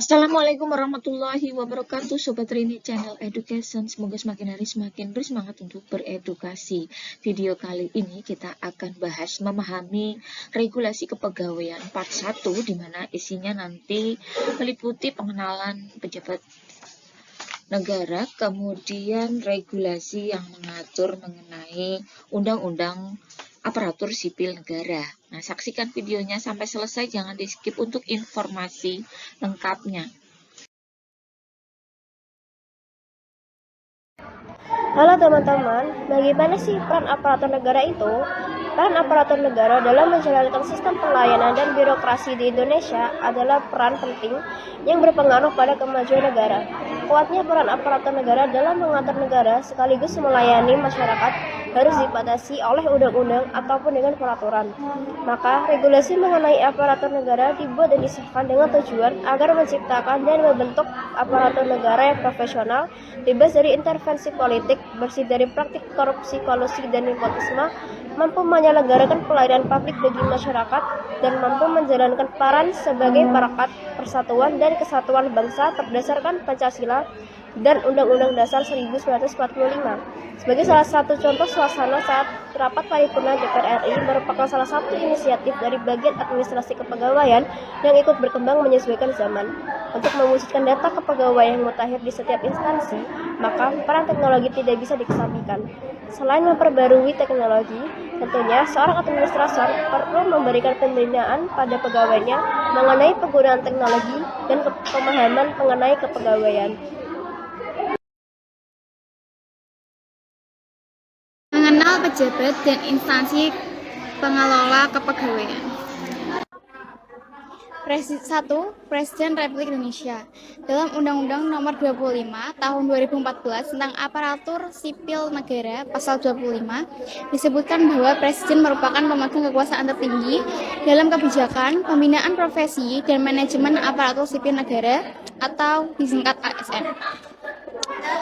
Assalamualaikum warahmatullahi wabarakatuh, Sobat Rini Channel Education. Semoga semakin hari semakin bersemangat untuk beredukasi. Video kali ini kita akan bahas memahami regulasi kepegawaian part 1, di mana isinya nanti meliputi pengenalan pejabat negara, kemudian regulasi yang mengatur mengenai undang-undang aparatur sipil negara. Nah, saksikan videonya sampai selesai, jangan di skip untuk informasi lengkapnya. Halo teman-teman, bagaimana sih peran aparatur negara itu? Peran aparatur negara dalam menjalankan sistem pelayanan dan birokrasi di Indonesia adalah peran penting yang berpengaruh pada kemajuan negara. Kuatnya peran aparatur negara dalam mengatur negara sekaligus melayani masyarakat harus dibatasi oleh undang-undang ataupun dengan peraturan. Maka, regulasi mengenai aparatur negara dibuat dan disahkan dengan tujuan agar menciptakan dan membentuk aparatur negara yang profesional, bebas dari intervensi politik, bersih dari praktik korupsi, kolusi, dan nepotisme, mampu menyelenggarakan pelayanan publik bagi masyarakat, dan mampu menjalankan peran sebagai perekat persatuan dan kesatuan bangsa berdasarkan Pancasila dan Undang-Undang Dasar 1945. Sebagai salah satu contoh suasana saat rapat paripurna DPR RI merupakan salah satu inisiatif dari bagian administrasi kepegawaian yang ikut berkembang menyesuaikan zaman. Untuk mewujudkan data kepegawaian yang mutakhir di setiap instansi, maka peran teknologi tidak bisa dikesampingkan. Selain memperbarui teknologi, tentunya seorang administrator perlu memberikan pembinaan pada pegawainya mengenai penggunaan teknologi dan pemahaman mengenai kepegawaian. Mengenal pejabat dan instansi pengelola kepegawaian. 1. Presiden Republik Indonesia. Dalam Undang-Undang Nomor 25 Tahun 2014 tentang Aparatur Sipil Negara Pasal 25 disebutkan bahwa Presiden merupakan pemegang kekuasaan tertinggi dalam kebijakan, pembinaan profesi, dan manajemen aparatur sipil negara atau disingkat ASN.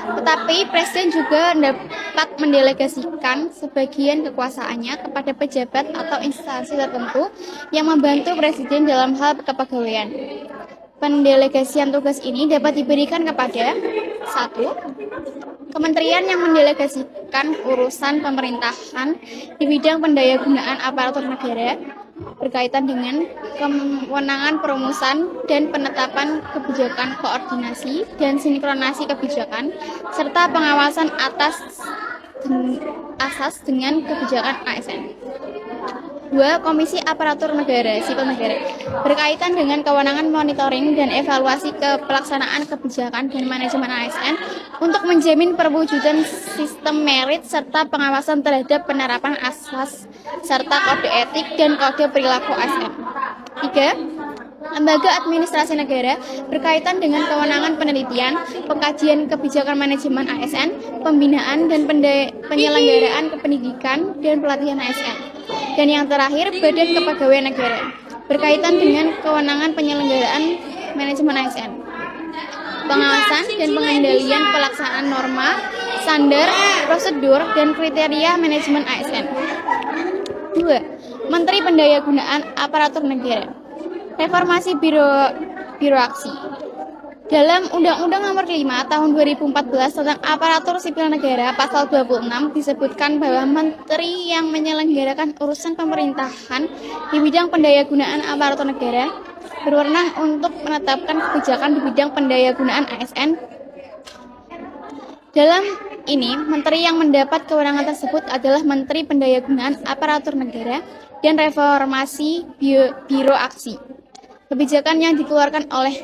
Tetapi Presiden juga dapat mendelegasikan sebagian kekuasaannya kepada pejabat atau instansi tertentu yang membantu Presiden dalam hal kepegawaian. Pendelegasian tugas ini dapat diberikan kepada 1. Kementerian yang mendelegasikan urusan pemerintahan di bidang pendayagunaan aparatur negara berkaitan dengan kewenangan perumusan dan penetapan kebijakan, koordinasi dan sinkronasi kebijakan, serta pengawasan asas dengan kebijakan ASN. 2. Komisi Aparatur Negara Sipil Negara berkaitan dengan kewenangan monitoring dan evaluasi pelaksanaan kebijakan dan manajemen ASN untuk menjamin perwujudan sistem merit serta pengawasan terhadap penerapan asas serta kode etik dan kode perilaku ASN. 3. Lembaga Administrasi Negara berkaitan dengan kewenangan penelitian, pengkajian kebijakan manajemen ASN, pembinaan dan penyelenggaraan pendidikan dan pelatihan ASN. Dan yang terakhir, Badan Kepegawaian Negara berkaitan dengan kewenangan penyelenggaraan manajemen ASN, pengawasan dan pengendalian pelaksanaan norma, standar, prosedur, dan kriteria manajemen ASN. 2. Menteri Pendayagunaan Aparatur Negara. Reformasi birokrasi. Dalam Undang-Undang Nomor 5 Tahun 2014 tentang Aparatur Sipil Negara Pasal 26 disebutkan bahwa menteri yang menyelenggarakan urusan pemerintahan di bidang pendayagunaan aparatur negara berwenang untuk menetapkan kebijakan di bidang pendayagunaan ASN. Dalam ini, menteri yang mendapat kewenangan tersebut adalah Menteri Pendayagunaan Aparatur Negara dan Reformasi Birokrasi. Kebijakan yang dikeluarkan oleh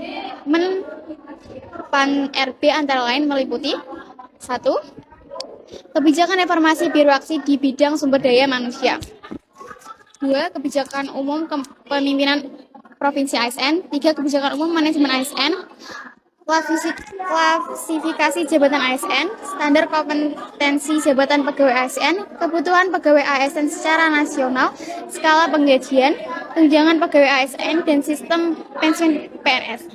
Menpan RB antara lain meliputi 1. Kebijakan reformasi birokrasi di bidang sumber daya manusia. 2. Kebijakan umum kepemimpinan provinsi ASN. 3. Kebijakan umum manajemen ASN. Klasifikasi jabatan ASN, standar kompetensi jabatan pegawai ASN, kebutuhan pegawai ASN secara nasional, skala penggajian, tunjangan pegawai ASN, dan sistem pensiun PNS.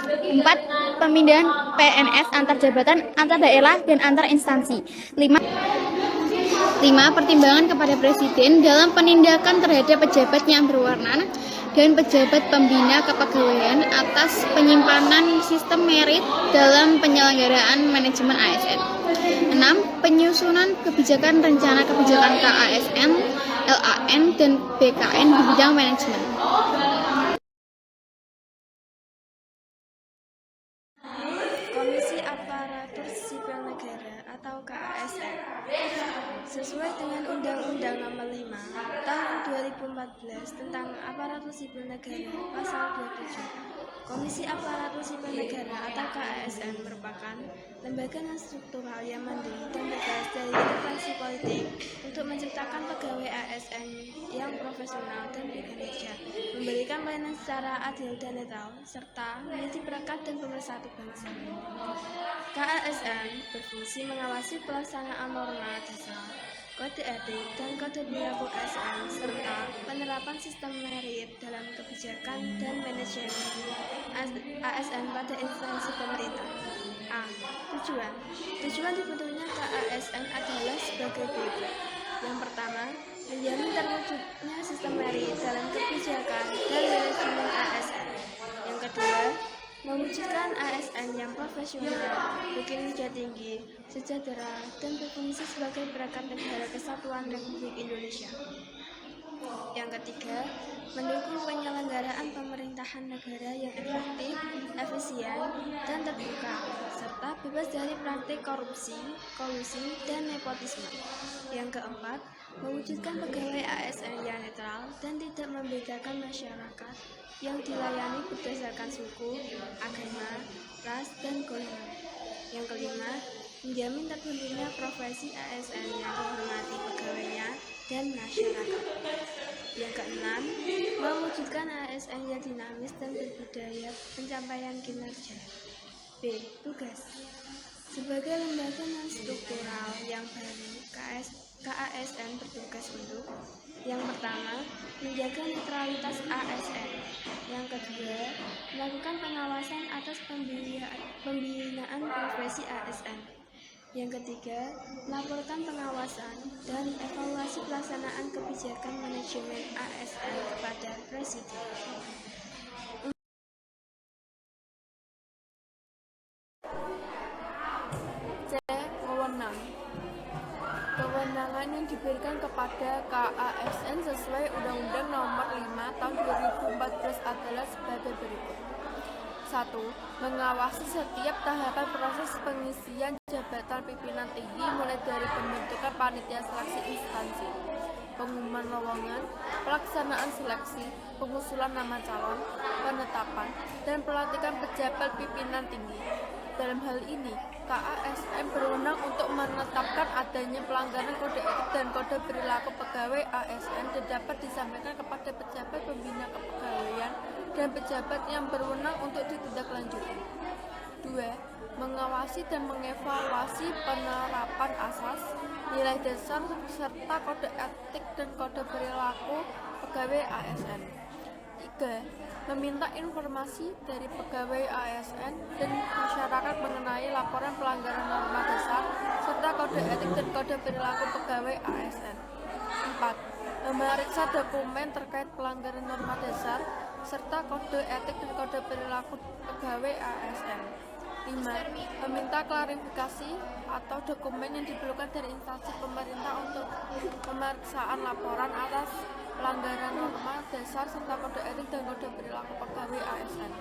4. Pemindahan PNS antar jabatan, antar daerah, dan antar instansi. 5. 5. Pertimbangan kepada Presiden dalam penindakan terhadap pejabat yang berwenang dan pejabat pembina kepegawaian atas penyimpanan sistem merit dalam penyelenggaraan manajemen ASN. 6. Penyusunan kebijakan rencana kebijakan KASN, LAN, dan BKN di bidang manajemen. Komisi Aparatur Sipil Negara atau KASN sesuai dengan Undang-Undang Nomor 5 Tahun 2014 tentang Aparatur Sipil Negara Pasal 27. Komisi Aparatur Sipil Negara atau KASN merupakan lembaga non-struktural yang mandiri dan bebas dari intervensi politik untuk menciptakan pegawai ASN yang profesional dan berkinerja, memberikan pelayanan secara adil dan netral, serta menjadi perangkat dan pemersatu bangsa. KASN berfungsi mengawasi pelaksanaan norma dasar, kode etik, dan kode perilaku ASN, serta penerapan sistem merit dalam kebijakan dan manajemen ASN pada instansi pemerintah. A. Tujuan dibentuknya KASN adalah sebagai berikut. Yang pertama, menjamin terwujudnya sistem merit dalam kebijakan dan manajemen ASN. Yang kedua, mewujudkan ASN yang profesional, berkinerja tinggi, sejahtera, dan berfungsi sebagai perangkat negara kesatuan Republik Indonesia. Yang ketiga, mendukung penyelenggaraan pemerintahan negara yang efektif, efisien, dan terbuka, serta bebas dari praktik korupsi, kolusi, dan nepotisme. Yang keempat, mewujudkan pegawai ASN yang netral dan tidak membedakan masyarakat yang dilayani berdasarkan suku, agama, ras, dan golongan. Yang kelima, menjamin terbentuknya profesi ASN yang dihormati pegawainya dan masyarakat. Yang keenam, mewujudkan ASN yang dinamis dan berbudaya pencapaian kinerja. B. Tugas. Sebagai lembaga non-struktural yang baru, KASN bertugas untuk: yang pertama, menjaga netralitas ASN. Yang kedua, melakukan pengawasan atas pembinaan profesi ASN. Yang ketiga, melaporkan pengawasan dan evaluasi pelaksanaan kebijakan manajemen ASN kepada Presiden. C. Wewenang. Kewenangan yang diberikan kepada KASN sesuai Undang-Undang Nomor 5 Tahun 2014 adalah sebagai berikut. 1. Mengawasi setiap tahapan proses pengisian jabatan pimpinan tinggi mulai dari pembentukan panitia seleksi instansi, pengumuman lowongan, pelaksanaan seleksi, pengusulan nama calon, penetapan, dan pelantikan pejabat pimpinan tinggi. Dalam hal ini, KASN berwenang untuk menetapkan adanya pelanggaran kode etik dan kode perilaku pegawai ASN dan dapat disampaikan kepada pejabat pembina kepegawaian dan pejabat yang berwenang untuk ditindaklanjuti. 2. Mengawasi dan mengevaluasi penerapan asas, nilai dasar, serta kode etik dan kode perilaku pegawai ASN. 3. Meminta informasi dari pegawai ASN dan masyarakat mengenai laporan pelanggaran norma dasar serta kode etik dan kode perilaku pegawai ASN. 4. Memeriksa dokumen terkait pelanggaran norma dasar serta kode etik dan kode perilaku pegawai ASN. 5. Meminta klarifikasi atau dokumen yang diperlukan dari instansi pemerintah untuk pemeriksaan laporan atas pelanggaran norma dasar serta kode etik dan kode perilaku pegawai ASN.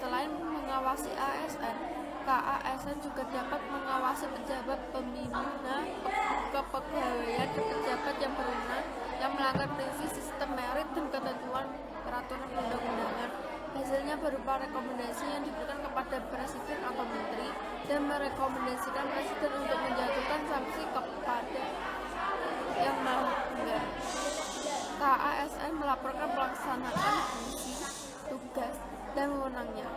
Selain mengawasi ASN, KASN juga dapat mengawasi pejabat pembina kepegawaian dan pejabat yang berwenang yang melanggar prinsip sistem merit dan ketentuan peraturan undang-undangan. Hasilnya berupa rekomendasi yang diberikan kepada Presiden atau Menteri dan merekomendasikan Presiden untuk menjatuhkan sanksi kepada yang melanggar. KASN melaporkan pelaksanaan fungsi, tugas, dan wewenangnya,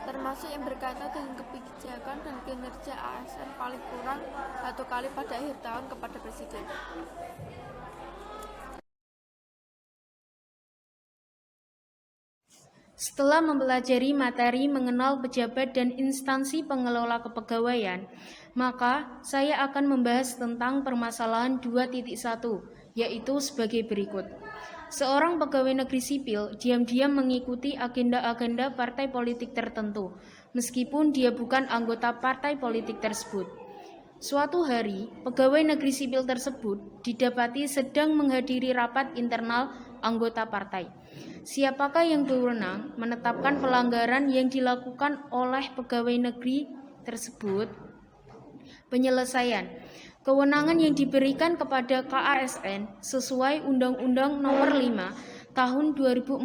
termasuk yang berkaitan dengan kebijakan dan kinerja ASN paling kurang 1 kali pada akhir tahun kepada Presiden. Setelah mempelajari materi mengenal pejabat dan instansi pengelola kepegawaian, maka saya akan membahas tentang permasalahan 2.1, yaitu sebagai berikut. Seorang pegawai negeri sipil diam-diam mengikuti agenda-agenda partai politik tertentu, meskipun dia bukan anggota partai politik tersebut. Suatu hari, pegawai negeri sipil tersebut didapati sedang menghadiri rapat internal anggota partai. Siapakah yang berwenang menetapkan pelanggaran yang dilakukan oleh pegawai negeri tersebut? Penyelesaian. Kewenangan yang diberikan kepada KASN sesuai Undang-Undang Nomor 5 Tahun 2014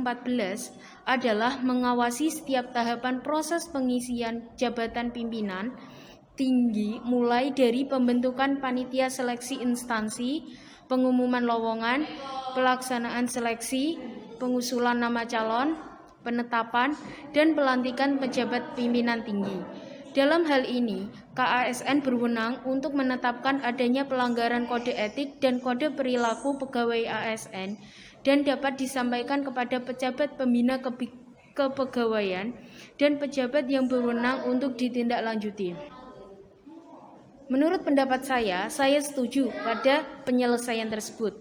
adalah mengawasi setiap tahapan proses pengisian jabatan pimpinan tinggi mulai dari pembentukan panitia seleksi instansi, pengumuman lowongan, pelaksanaan seleksi, pengusulan nama calon, penetapan, dan pelantikan pejabat pimpinan tinggi. Dalam hal ini, KASN berwenang untuk menetapkan adanya pelanggaran kode etik dan kode perilaku pegawai ASN dan dapat disampaikan kepada pejabat pembina kepegawaian dan pejabat yang berwenang untuk ditindaklanjuti. Menurut pendapat saya setuju pada penyelesaian tersebut,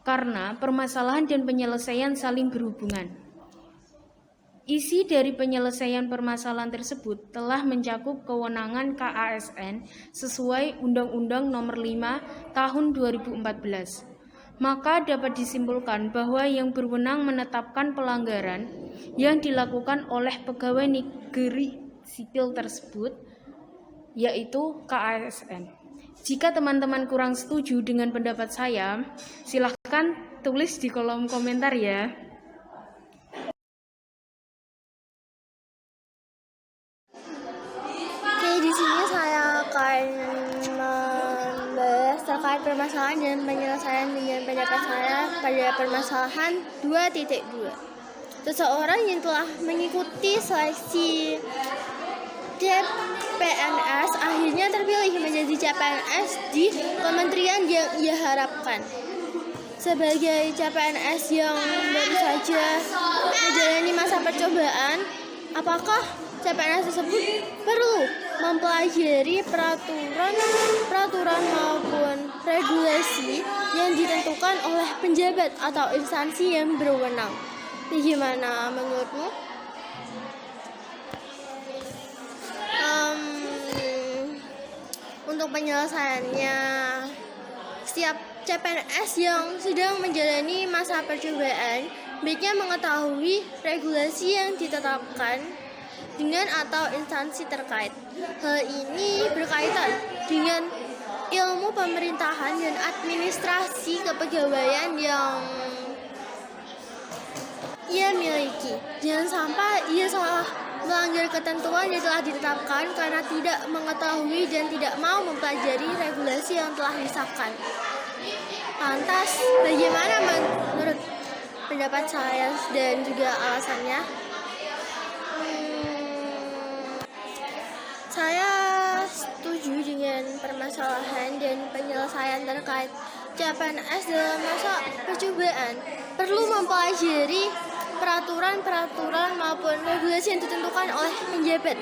karena permasalahan dan penyelesaian saling berhubungan. Isi dari penyelesaian permasalahan tersebut telah mencakup kewenangan KASN sesuai Undang-Undang Nomor 5 Tahun 2014. Maka dapat disimpulkan bahwa yang berwenang menetapkan pelanggaran yang dilakukan oleh pegawai negeri sipil tersebut, yaitu KASN. Jika teman-teman kurang setuju dengan pendapat saya, silahkan tulis di kolom komentar ya. Oke, di sini saya akan membahas terkait permasalahan dan penyelesaian dengan pendapat saya pada permasalahan 2.2. Seseorang yang telah mengikuti seleksi CPNS akhirnya terpilih menjadi CPNS di kementerian yang ia harapkan. Sebagai CPNS yang baru saja menjalani masa percobaan, apakah CPNS tersebut perlu mempelajari peraturan maupun regulasi yang ditentukan oleh penjabat atau instansi yang berwenang? Bagaimana menurutmu? Untuk penyelesaiannya, setiap CPNS yang sedang menjalani masa percobaan baiknya mengetahui regulasi yang ditetapkan dengan atau instansi terkait. Hal ini berkaitan dengan ilmu pemerintahan dan administrasi kepegawaian yang ia miliki. Jangan sampai ia salah melanggar ketentuan yang telah ditetapkan karena tidak mengetahui dan tidak mau mempelajari regulasi yang telah disahkan. Lantas, bagaimana menurut pendapat saya dan juga alasannya? Saya setuju dengan permasalahan dan penyelesaian terkait CPNS dalam masa percobaan. Perlu mempelajari peraturan maupun regulasi yang ditentukan oleh penjabat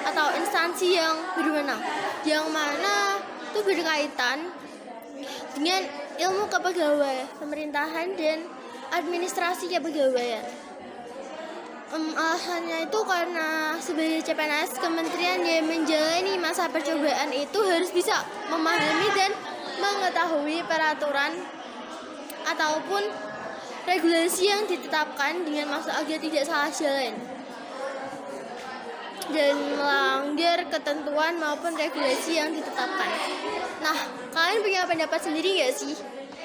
atau instansi yang berwenang, yang mana itu berkaitan dengan ilmu kepegawaian, pemerintahan dan administrasi kepegawaian. Alasannya itu karena sebagai CPNS, kementerian yang menjalani masa percobaan itu harus bisa memahami dan mengetahui peraturan ataupun regulasi yang ditetapkan dengan maksud agar tidak salah jalan dan melanggar ketentuan maupun regulasi yang ditetapkan. Nah, kalian punya pendapat sendiri nggak sih?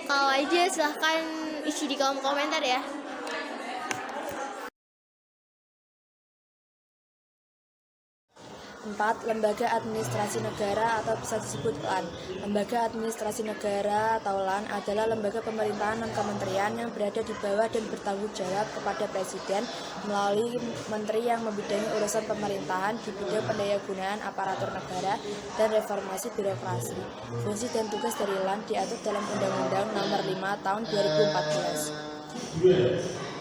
Kalau ada, silahkan isi di kolom komentar ya. 4. Lembaga Administrasi Negara atau bisa disebut LAN. Lembaga Administrasi Negara atau LAN adalah lembaga pemerintahan non-kementerian yang berada di bawah dan bertanggung jawab kepada Presiden melalui menteri yang membidangi urusan pemerintahan di bidang pendayagunaan aparatur negara dan reformasi birokrasi. Fungsi dan tugas dari LAN diatur dalam Undang-Undang Nomor 5 Tahun 2014.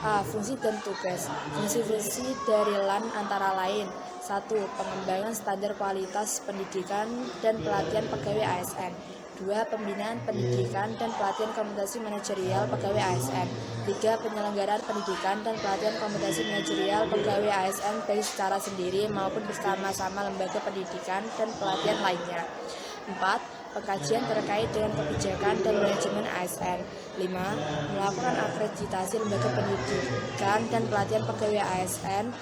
A. Fungsi dan tugas. Fungsi-fungsi dari LAN antara lain: 1. Pengembangan standar kualitas pendidikan dan pelatihan pegawai ASN. 2. Pembinaan pendidikan dan pelatihan kompetensi manajerial pegawai ASN. 3. Penyelenggaraan pendidikan dan pelatihan kompetensi manajerial pegawai ASN baik secara sendiri maupun bersama-sama lembaga pendidikan dan pelatihan lainnya. 4. Pengkajian terkait dengan kebijakan dan manajemen ASN. 5. Melakukan akreditasi lembaga pendidikan dan pelatihan pegawai ASN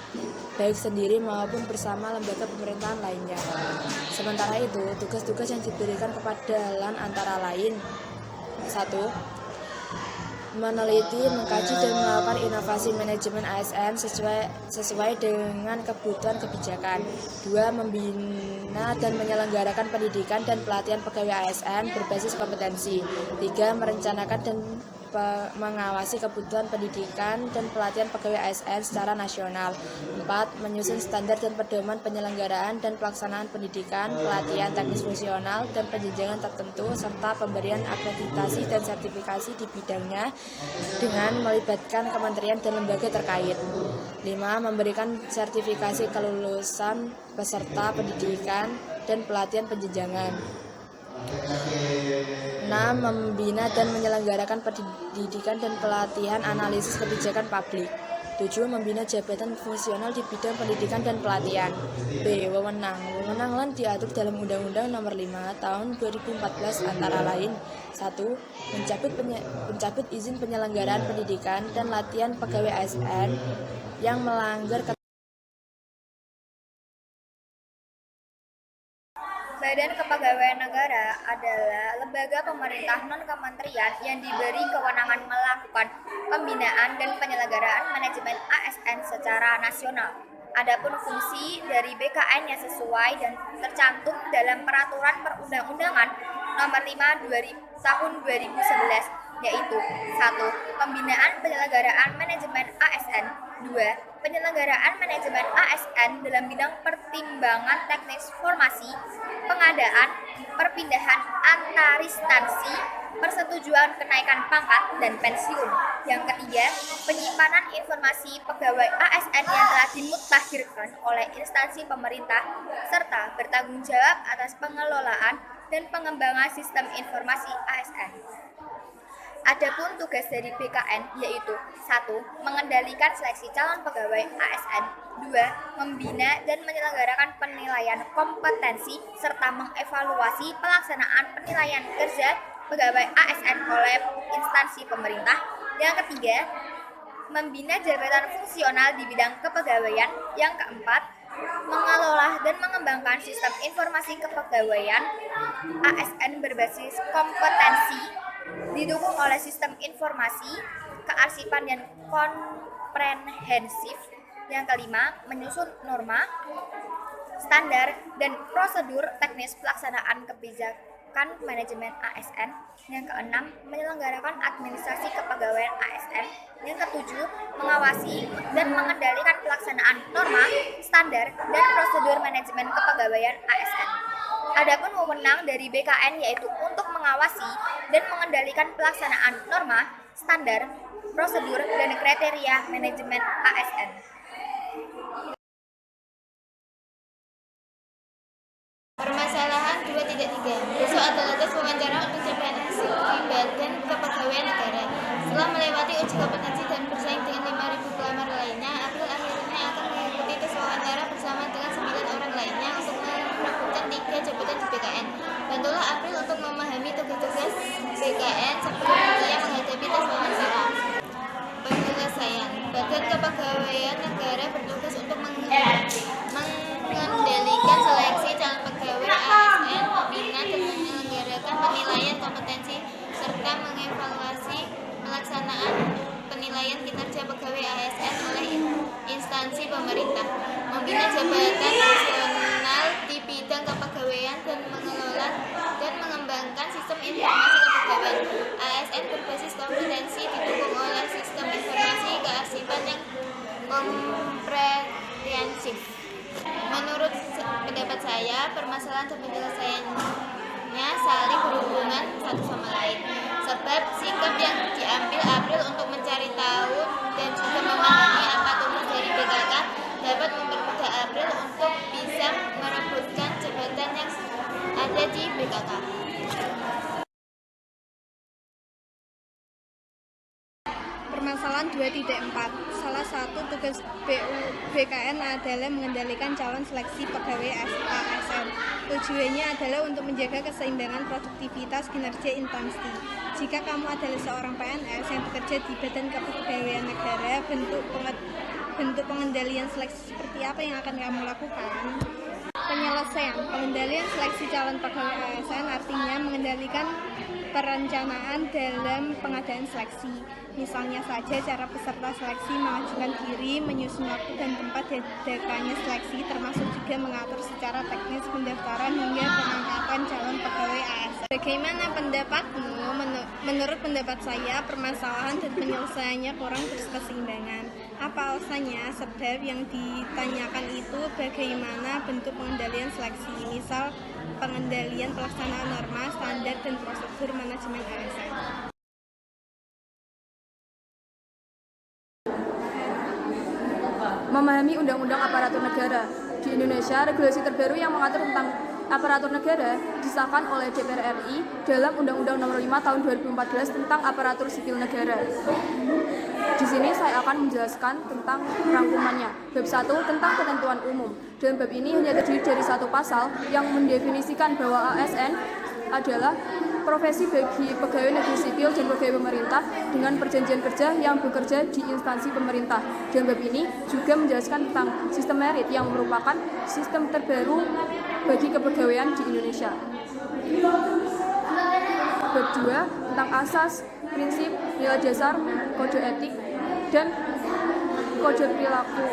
baik sendiri maupun bersama lembaga pemerintahan lainnya. Sementara itu, tugas-tugas yang diberikan kepada LAN antara lain: 1. Meneliti, mengkaji, dan melakukan inovasi manajemen ASN sesuai dengan kebutuhan kebijakan. 2. Membina dan menyelenggarakan pendidikan dan pelatihan pegawai ASN berbasis kompetensi. 3. Merencanakan dan mengawasi kebutuhan pendidikan dan pelatihan pegawai ASN secara nasional. 4. Menyusun standar dan pedoman penyelenggaraan dan pelaksanaan pendidikan, pelatihan teknis fungsional dan penjenjangan tertentu, serta pemberian akreditasi dan sertifikasi di bidangnya dengan melibatkan kementerian dan lembaga terkait. 5. Memberikan sertifikasi kelulusan peserta pendidikan dan pelatihan penjenjangan. 6. Membina dan menyelenggarakan pendidikan dan pelatihan analisis kebijakan publik. 7. Membina jabatan fungsional di bidang pendidikan dan pelatihan. B. Wewenang. Wewenang LAN diatur dalam Undang-Undang Nomor 5 Tahun 2014 antara lain: 1. Mencabut izin penyelenggaraan pendidikan dan latihan pegawai ASN yang melanggar Badan Kepegawaian Negara adalah lembaga pemerintah non-kementerian yang diberi kewenangan melakukan pembinaan dan penyelenggaraan manajemen ASN secara nasional. Adapun fungsi dari BKN yang sesuai dan tercantum dalam Peraturan Perundang-undangan Nomor 5 Tahun 2011, yaitu: 1. Pembinaan penyelenggaraan manajemen ASN. 2. Penyelenggaraan manajemen ASN dalam bidang pertimbangan teknis formasi, pengadaan, perpindahan antarinstansi, persetujuan kenaikan pangkat dan pensiun. Yang ketiga, penyimpanan informasi pegawai ASN yang telah dimutakhirkan oleh instansi pemerintah serta bertanggung jawab atas pengelolaan dan pengembangan sistem informasi ASN. Adapun tugas dari BKN yaitu: 1. Mengendalikan seleksi calon pegawai ASN. 2. Membina dan menyelenggarakan penilaian kompetensi serta mengevaluasi pelaksanaan penilaian kerja pegawai ASN oleh instansi pemerintah. Yang ketiga, membina jabatan fungsional di bidang kepegawaian. Yang keempat, mengelola dan mengembangkan sistem informasi kepegawaian ASN berbasis kompetensi didukung oleh sistem informasi, kearsipan yang komprehensif. Yang kelima, menyusun norma, standar, dan prosedur teknis pelaksanaan kebijakan manajemen ASN. Yang keenam, menyelenggarakan administrasi kepegawaian ASN. Yang ketujuh, mengawasi dan mengendalikan pelaksanaan norma, standar, dan prosedur manajemen kepegawaian ASN. Adapun wewenang dari BKN yaitu untuk mengawasi dan mengendalikan pelaksanaan norma, standar, prosedur, dan kriteria manajemen ASN. Permasalahan 2.3. Besok adalah tes wawancara untuk jabatan di Badan Kepegawaian Negara. Setelah melewati uji kompetensi dan bersaing dengan 5.000 pelamar lainnya, April akhirnya akan mengikuti tes wawancara bersama dengan 9 orang lainnya untuk merebutkan 3 jabatan di BKN. Bantulah April untuk memahami tugas-tugas BKN sebelum ia menghadapi tes wawancara. Penyelesaian. Badan Kepegawaian Negara bertugas untuk mengendalikan seleksi calon pegawai ASN, membina dan menyelenggarakan penilaian kompetensi, serta mengevaluasi pelaksanaan penilaian kinerja pegawai ASN oleh instansi pemerintah, membina jabatan fungsional di bidang kepegawaian dan mengelola dan mengembangkan sistem informasi kepegawaian ASN berbasis kompetensi didukung oleh sistem informasi kearsipan yang komprehensif. Menurut pendapat saya, permasalahan dan penyelesaiannya saling berhubungan satu sama lain. Sebab sikap yang diambil April untuk mencari tahu BKK. Permasalahan 2.4. Salah satu tugas BKN adalah mengendalikan calon seleksi pegawai ASN. Tujuannya adalah untuk menjaga keseimbangan produktivitas kinerja instansi. Jika kamu adalah seorang PNS yang bekerja di Badan Kepegawaian Negara, bentuk pengendalian seleksi seperti apa yang akan kamu lakukan? Penyelesaian pengendalian seleksi calon pegawai ASN artinya mengendalikan perencanaan dalam pengadaan seleksi. Misalnya saja cara peserta seleksi mengajukan diri, menyusun waktu dan tempat diadakannya seleksi, termasuk juga mengatur secara teknis pendaftaran hingga pengangkatan calon pegawai ASN. Bagaimana pendapatmu? Menurut pendapat saya, permasalahan dan penyelesaiannya kurang berkeseimbangan. Apa alasannya? Sebab yang ditanyakan itu bagaimana bentuk pengendalian seleksi, misal pengendalian pelaksanaan norma, standar, dan prosedur manajemen ASN. Memahami Undang-Undang Aparatur Negara. Di Indonesia, regulasi terbaru yang mengatur tentang aparatur negara disahkan oleh DPR RI dalam Undang-Undang Nomor 5 Tahun 2014 tentang aparatur sipil negara. Di sini saya akan menjelaskan tentang rangkumannya. Bab 1 tentang ketentuan umum. Dalam bab ini hanya terdiri dari satu pasal yang mendefinisikan bahwa ASN adalah profesi bagi pegawai negeri sipil dan pegawai pemerintah dengan perjanjian kerja yang bekerja di instansi pemerintah. Dan bab ini juga menjelaskan tentang sistem merit yang merupakan sistem terbaru bagi kepegawaian di Indonesia. Bab 2 tentang asas, prinsip, nilai dasar, kode etik, dan kode perilaku.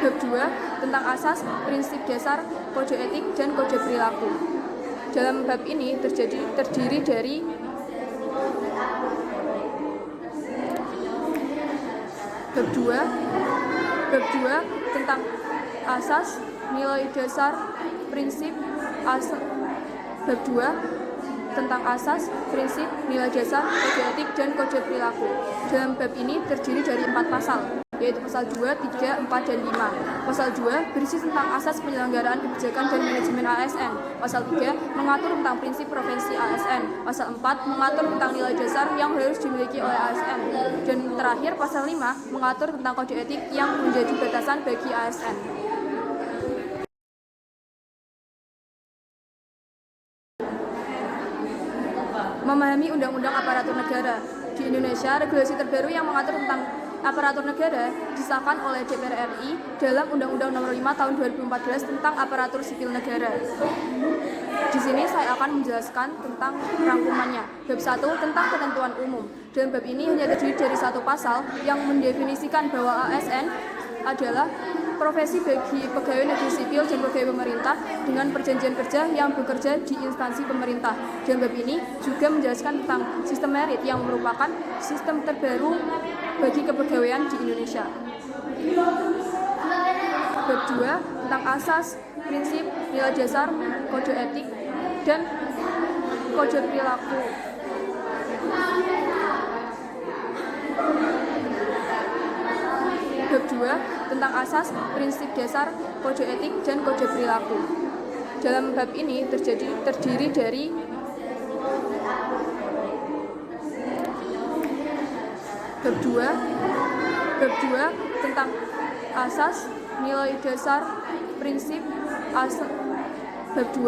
Bab 2 tentang asas, prinsip dasar, kode etik, dan kode perilaku. Dalam bab ini terdiri dari bab 2 tentang asas, nilai dasar, prinsip, bab 2 tentang asas, prinsip, nilai dasar, kode etik, dan kode perilaku. Dalam bab ini terdiri dari 4 pasal, yaitu pasal 2, 3, 4, dan 5. Pasal 2 berisi tentang asas penyelenggaraan kebijakan dan manajemen ASN. Pasal 3 mengatur tentang prinsip profesi ASN. Pasal 4 mengatur tentang nilai dasar yang harus dimiliki oleh ASN. Dan terakhir pasal 5 mengatur tentang kode etik yang menjadi batasan bagi ASN. Memahami Undang-Undang Aparatur Negara. Di Indonesia, regulasi terbaru yang mengatur tentang aparatur negara disahkan oleh DPR RI dalam Undang-Undang Nomor 5 Tahun 2014 tentang aparatur sipil negara. Di sini saya akan menjelaskan tentang rangkumannya. Bab 1 tentang ketentuan umum. Dalam bab ini hanya terdiri dari satu pasal yang mendefinisikan bahwa ASN adalah profesi bagi pegawai negeri sipil dan pegawai pemerintah dengan perjanjian kerja yang bekerja di instansi pemerintah. Dan bab ini juga menjelaskan tentang sistem merit yang merupakan sistem terbaru bagi kepegawaian di Indonesia. Bab 2 tentang asas, prinsip, nilai dasar, kode etik, dan kode perilaku. Bab 2 tentang asas, prinsip dasar, kode etik, dan kode perilaku. Dalam bab ini terdiri dari bab 2 tentang asas, nilai dasar, prinsip, bab 2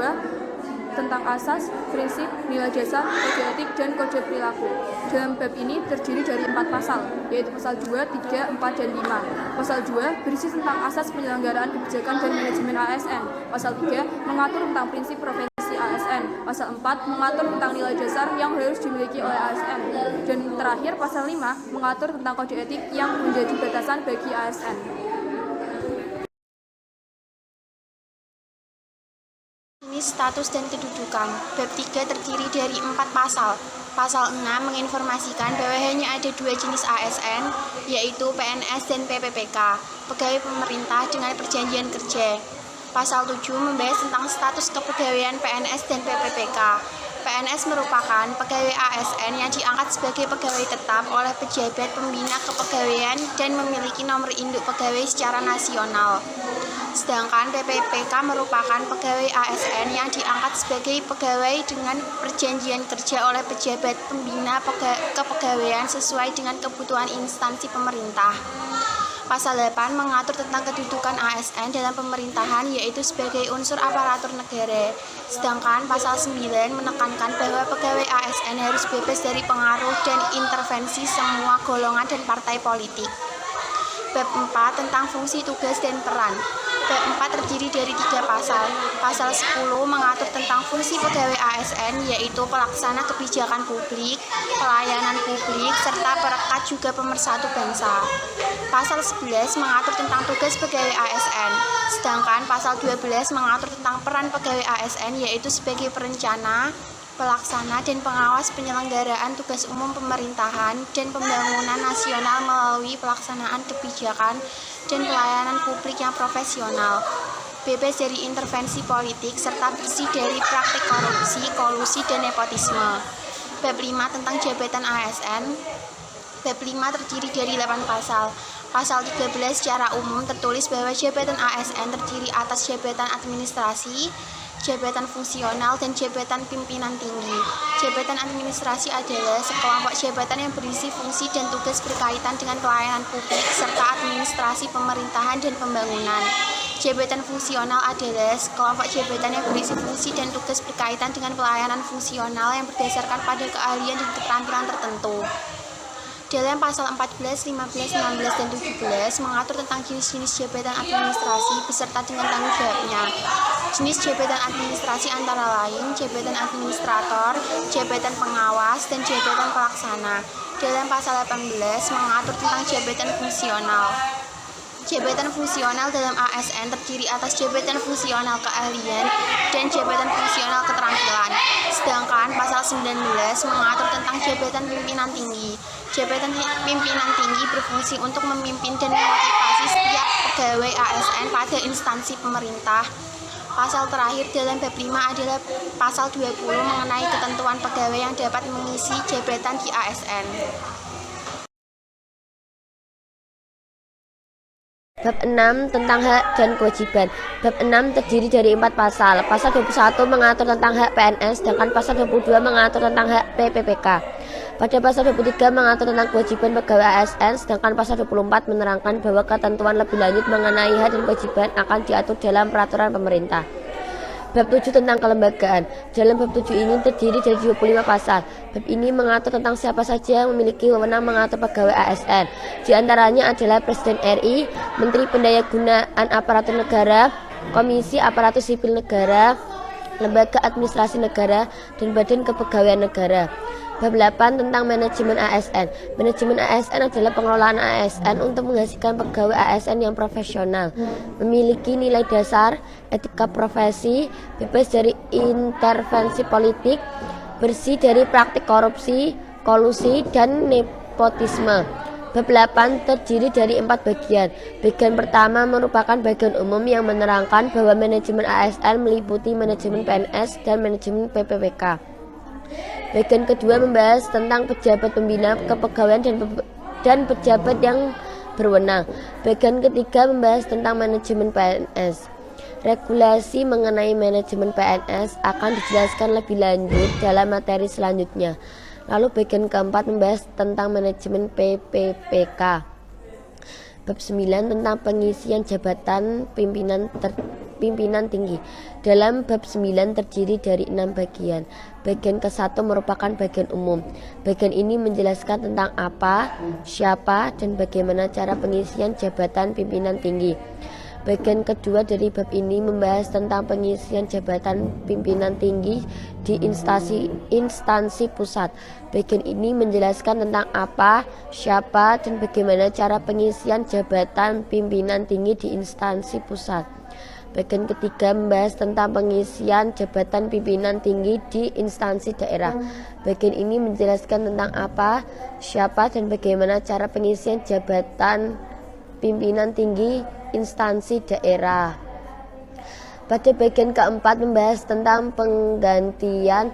tentang asas, prinsip, nilai dasar, kode etik, dan kode perilaku. Dalam bab ini terdiri dari 4 pasal, yaitu pasal 2, 3, 4, dan 5. Pasal 2 berisi tentang asas penyelenggaraan kebijakan dan manajemen ASN. Pasal 3 mengatur tentang prinsip profesi ASN. Pasal 4 mengatur tentang nilai dasar yang harus dimiliki oleh ASN. Dan terakhir pasal 5 mengatur tentang kode etik yang menjadi batasan bagi ASN. Status dan kedudukan. Bab 3 terdiri dari 4 pasal. Pasal 6 menginformasikan bahwa hanya ada 2 jenis ASN, yaitu PNS dan PPPK, pegawai pemerintah dengan perjanjian kerja. Pasal 7 membahas tentang status kepegawaian PNS dan PPPK. PNS merupakan pegawai ASN yang diangkat sebagai pegawai tetap oleh pejabat pembina kepegawaian dan memiliki nomor induk pegawai secara nasional. Sedangkan PPPK merupakan pegawai ASN yang diangkat sebagai pegawai dengan perjanjian kerja oleh pejabat pembina kepegawaian sesuai dengan kebutuhan instansi pemerintah. Pasal 8 mengatur tentang kedudukan ASN dalam pemerintahan, yaitu sebagai unsur aparatur negara. Sedangkan pasal 9 menekankan bahwa pegawai ASN harus bebas dari pengaruh dan intervensi semua golongan dan partai politik. Bab 4 tentang fungsi, tugas, dan peran. Bab 4 terdiri dari 3 pasal. Pasal 10 mengatur tentang fungsi pegawai ASN, yaitu pelaksana kebijakan publik, pelayanan publik, serta perekat juga pemersatu bangsa. Pasal 11 mengatur tentang tugas pegawai ASN. Sedangkan pasal 12 mengatur tentang peran pegawai ASN, yaitu sebagai perencana, pelaksana, dan pengawas penyelenggaraan tugas umum pemerintahan dan pembangunan nasional melalui pelaksanaan kebijakan dan pelayanan publik yang profesional, bebas dari intervensi politik, serta bersih dari praktik korupsi, kolusi, dan nepotisme. Bab 5 tentang jabatan ASN. Bab 5 terdiri dari 8 pasal. Pasal 13 secara umum tertulis bahwa jabatan ASN terdiri atas jabatan administrasi, jabatan fungsional, dan jabatan pimpinan tinggi. Jabatan administrasi adalah sekelompok jabatan yang berisi fungsi dan tugas berkaitan dengan pelayanan publik serta administrasi pemerintahan dan pembangunan. Jabatan fungsional adalah sekelompok jabatan yang berisi fungsi dan tugas berkaitan dengan pelayanan fungsional yang berdasarkan pada keahlian dan keterampilan tertentu. Dalam pasal 14, 15, 16, dan 17 mengatur tentang jenis-jenis jabatan administrasi beserta dengan tanggung jawabnya. Jenis jabatan administrasi antara lain jabatan administrator, jabatan pengawas, dan jabatan pelaksana. Dalam pasal 18 mengatur tentang jabatan fungsional. Jabatan fungsional dalam ASN terdiri atas jabatan fungsional keahlian dan jabatan fungsional keterampilan. Sedangkan pasal 19 mengatur tentang jabatan pimpinan tinggi. Jabatan pimpinan tinggi berfungsi untuk memimpin dan memotivasi setiap pegawai ASN pada instansi pemerintah. Pasal terakhir dalam bab 5 adalah pasal 20 mengenai ketentuan pegawai yang dapat mengisi jabatan di ASN. Bab 6 tentang hak dan kewajiban. Bab 6 terdiri dari 4 pasal. Pasal 21 mengatur tentang hak PNS, sedangkan pasal 22 mengatur tentang hak PPPK. Pada pasal 23 mengatur tentang kewajiban pegawai ASN, sedangkan pasal 24 menerangkan bahwa ketentuan lebih lanjut mengenai hak dan kewajiban akan diatur dalam peraturan pemerintah. Bab 7 tentang kelembagaan. Dalam bab 7 ini terdiri dari 25 pasal. Bab ini mengatur tentang siapa saja yang memiliki wewenang mengatur pegawai ASN. Di antaranya adalah Presiden RI, Menteri Pendayagunaan Aparatur Negara, Komisi Aparatur Sipil Negara, Lembaga Administrasi Negara, dan Badan Kepegawaian Negara. Bab 8 tentang manajemen ASN. Manajemen ASN adalah pengelolaan ASN untuk menghasilkan pegawai ASN yang profesional, memiliki nilai dasar, etika profesi, bebas dari intervensi politik, bersih dari praktik korupsi, kolusi, dan nepotisme. Bab 8 terdiri dari 4 bagian. Bagian pertama merupakan bagian umum yang menerangkan bahwa manajemen ASN meliputi manajemen PNS dan manajemen PPPK. Bagian kedua membahas tentang pejabat pembina kepegawaian dan pejabat yang berwenang. Bagian ketiga membahas tentang manajemen PNS. Regulasi mengenai manajemen PNS akan dijelaskan lebih lanjut dalam materi selanjutnya. Lalu bagian keempat membahas tentang manajemen PPPK. Bab 9 tentang pengisian jabatan pimpinan tinggi. Dalam bab 9 terdiri dari 6 bagian. Bagian ke-1 merupakan bagian umum. Bagian ini menjelaskan tentang apa, siapa, dan bagaimana cara pengisian jabatan pimpinan tinggi. Bagian kedua dari bab ini membahas tentang pengisian jabatan pimpinan tinggi di instansi pusat. Bagian ini menjelaskan tentang apa, siapa, dan bagaimana cara pengisian jabatan pimpinan tinggi di instansi pusat. Bagian ketiga membahas tentang pengisian jabatan pimpinan tinggi di instansi daerah. Bagian ini menjelaskan tentang apa, siapa, dan bagaimana cara pengisian jabatan pimpinan tinggi instansi daerah. Pada bagian keempat membahas tentang penggantian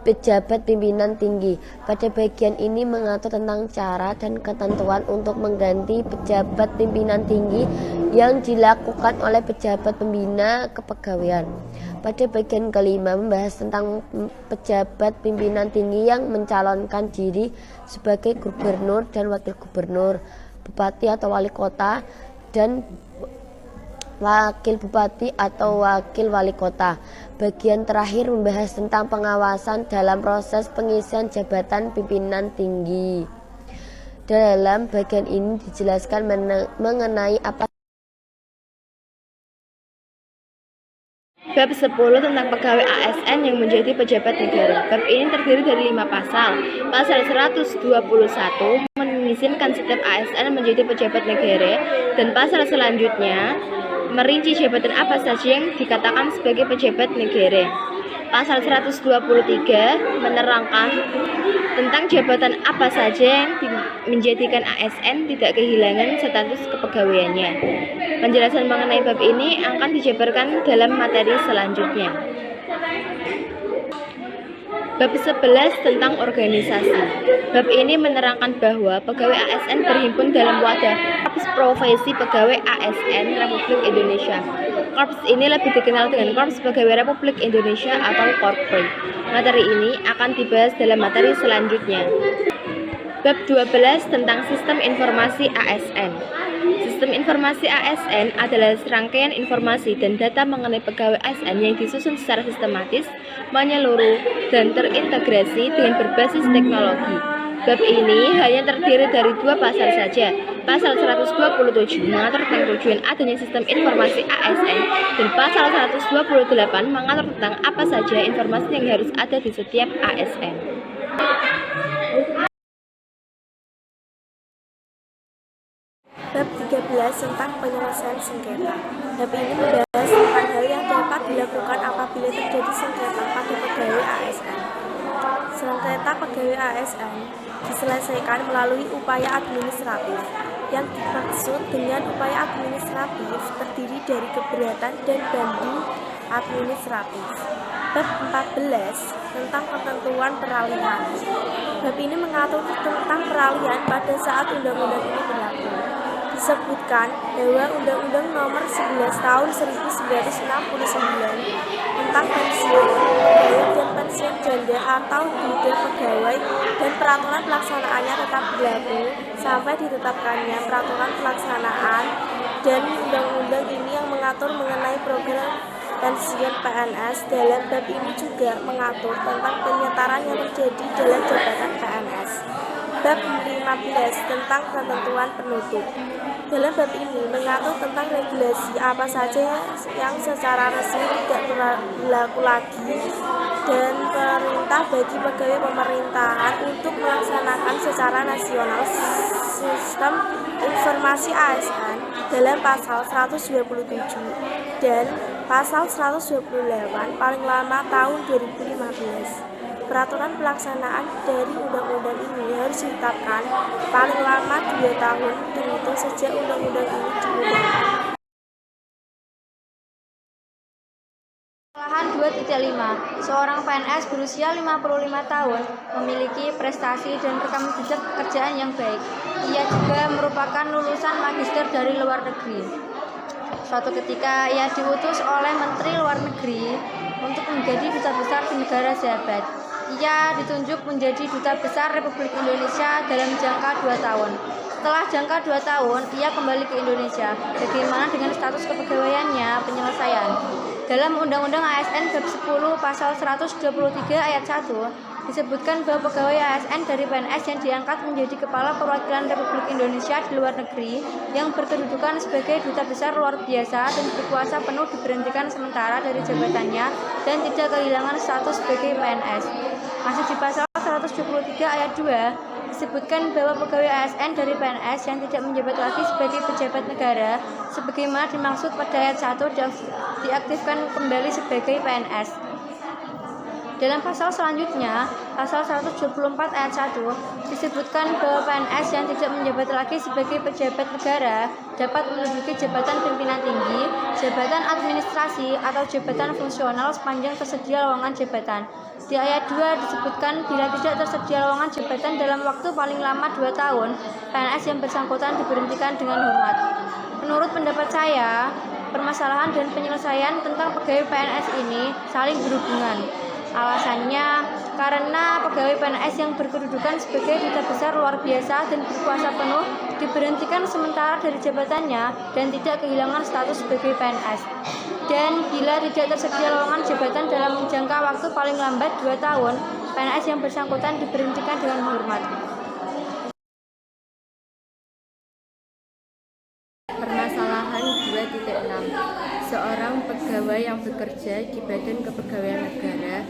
pejabat pimpinan tinggi. Pada bagian ini mengatur tentang cara dan ketentuan untuk mengganti pejabat pimpinan tinggi yang dilakukan oleh pejabat pembina kepegawaian. Pada bagian kelima membahas tentang pejabat pimpinan tinggi yang mencalonkan diri sebagai gubernur dan wakil gubernur, bupati atau wali kota, dan wakil bupati atau wakil wali kota. Bagian terakhir membahas tentang pengawasan dalam proses pengisian jabatan pimpinan tinggi. Dalam bagian ini dijelaskan mengenai apa Bab 10 tentang pegawai ASN yang menjadi pejabat negara. Bab ini terdiri dari 5 pasal. Pasal 121 mengizinkan setiap ASN menjadi pejabat negara, dan pasal selanjutnya merinci jabatan apa saja yang dikatakan sebagai pejabat negara. Pasal 123 menerangkan tentang jabatan apa saja yang menjadikan ASN tidak kehilangan status kepegawaiannya. Penjelasan mengenai bab ini akan dijabarkan dalam materi selanjutnya. Bab 11 tentang organisasi. Bab ini menerangkan bahwa pegawai ASN berhimpun dalam wadah Korps Profesi Pegawai ASN Republik Indonesia. Korps ini lebih dikenal dengan Korps Pegawai Republik Indonesia atau Korpri. Materi ini akan dibahas dalam materi selanjutnya. Bab 12 tentang sistem informasi ASN. Sistem informasi ASN adalah serangkaian informasi dan data mengenai pegawai ASN yang disusun secara sistematis, menyeluruh, dan terintegrasi dengan berbasis teknologi. Bab ini hanya terdiri dari 2 pasal saja. Pasal 127 mengatur tentang tujuan adanya sistem informasi ASN, dan pasal 128 mengatur tentang apa saja informasi yang harus ada di setiap ASN. Bab 13 tentang penyelesaian sengketa. Bab ini membahas tentang hal yang dapat dilakukan apabila terjadi sengketa pada pegawai ASN. Sengketa pegawai ASN diselesaikan melalui upaya administratif. Yang dimaksud dengan upaya administratif terdiri dari keberatan dan banding administratif. Bab 14 tentang ketentuan peralihan. Bab ini mengatur tentang peralihan pada saat undang-undang ini berlaku. Disebutkan bahwa Undang-Undang Nomor 11 Tahun 1969 tentang pensiun pegawai dan pensiun janda atau duda pegawai dan peraturan pelaksanaannya tetap berlaku sampai ditetapkannya peraturan pelaksanaan, dan undang-undang ini yang mengatur mengenai program pensiun PNS. Dalam bab ini juga mengatur tentang penyetaraan yang terjadi dalam jabatan PNS. Bab 15 tentang ketentuan penutup. Dalam bab ini mengatur tentang regulasi apa saja yang secara resmi tidak berlaku lagi, dan perintah bagi pegawai pemerintahan untuk melaksanakan secara nasional sistem informasi ASN dalam pasal 127 dan pasal 128 paling lama tahun 2015. Peraturan pelaksanaan dari undang-undang ini harus ditetapkan paling lama 2 tahun dihitung sejak undang-undang ini diundangkan. Kesalahan 2.5. Seorang PNS berusia 55 tahun memiliki prestasi dan rekam jejak pekerjaan yang baik. Ia juga merupakan lulusan magister dari luar negeri. Suatu ketika ia diutus oleh Menteri Luar Negeri untuk menjadi duta besar di negara sahabat. Ia ditunjuk menjadi duta besar Republik Indonesia dalam jangka 2 tahun. Setelah jangka 2 tahun, ia kembali ke Indonesia. Bagaimana dengan status kepegawaiannya? Penyelesaian. Dalam Undang-Undang ASN Bab 10 Pasal 123 Ayat 1 disebutkan bahwa pegawai ASN dari PNS yang diangkat menjadi Kepala Perwakilan Republik Indonesia di luar negeri yang berkedudukan sebagai duta besar luar biasa dan berkuasa penuh diberhentikan sementara dari jabatannya dan tidak kehilangan status sebagai PNS. Masih di pasal 173 ayat 2 disebutkan bahwa pegawai ASN dari PNS yang tidak menjabat lagi sebagai pejabat negara sebagaimana dimaksud pada ayat 1 diaktifkan kembali sebagai PNS. Dalam pasal selanjutnya, pasal 174 ayat 1, disebutkan bahwa PNS yang tidak menjabat lagi sebagai pejabat negara dapat menduduki jabatan pimpinan tinggi, jabatan administrasi, atau jabatan fungsional sepanjang tersedia lowongan jabatan. Di ayat 2 disebutkan bila tidak tersedia lowongan jabatan dalam waktu paling lama 2 tahun, PNS yang bersangkutan diberhentikan dengan hormat. Menurut pendapat saya, permasalahan dan penyelesaian tentang pegawai PNS ini saling berhubungan. Alasannya karena pegawai PNS yang berkedudukan sebagai duta besar luar biasa dan berkuasa penuh diberhentikan sementara dari jabatannya dan tidak kehilangan status sebagai PNS. Dan bila tidak tersedia lowongan jabatan dalam jangka waktu paling lambat 2 tahun, PNS yang bersangkutan diberhentikan dengan hormat. Permasalahan 2.6. Seorang pegawai yang bekerja di Badan Kepegawaian Negara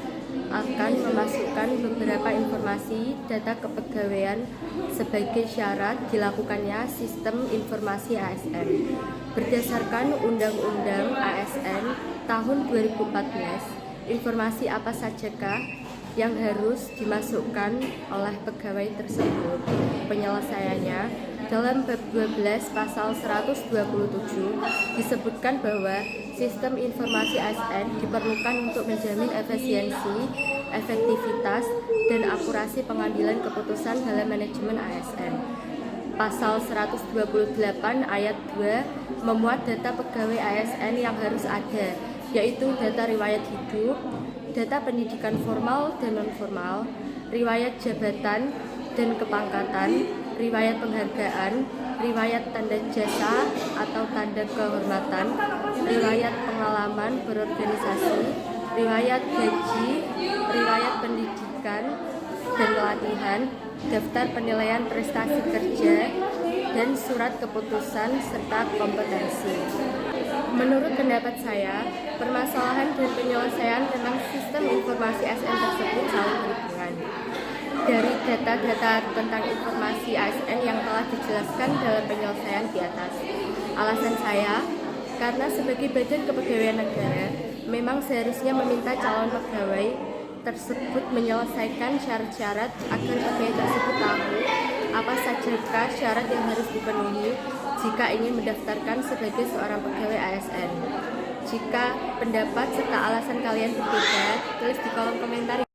akan memasukkan beberapa informasi data kepegawaian sebagai syarat dilakukannya sistem informasi ASN. Berdasarkan Undang-Undang ASN tahun 2014, informasi apa sajakah yang harus dimasukkan oleh pegawai tersebut? Penyelesaiannya dalam bab 12 pasal 127 disebutkan bahwa sistem informasi ASN diperlukan untuk menjamin efisiensi, efektivitas, dan akurasi pengambilan keputusan dalam manajemen ASN. Pasal 128 ayat 2 memuat data pegawai ASN yang harus ada, yaitu data riwayat hidup, data pendidikan formal dan non-formal, riwayat jabatan dan kepangkatan, riwayat penghargaan, riwayat tanda jasa atau tanda kehormatan, riwayat pengalaman berorganisasi, riwayat gaji, riwayat pendidikan dan pelatihan, daftar penilaian prestasi kerja, dan surat keputusan serta kompetensi. Menurut pendapat saya, permasalahan dan penyelesaian tentang sistem informasi ASN tersebut saling berhubungan. Dari data-data tentang informasi ASN yang telah dijelaskan dalam penyelesaian di atas. Alasan saya, karena sebagai Badan Kepegawaian Negara, memang seharusnya meminta calon pegawai tersebut menyelesaikan syarat-syarat agar pegawai tersebut tahu apa sajakah syarat yang harus dipenuhi jika ingin mendaftarkan sebagai seorang pegawai ASN. Jika pendapat serta alasan kalian berbeda, tulis di kolom komentar.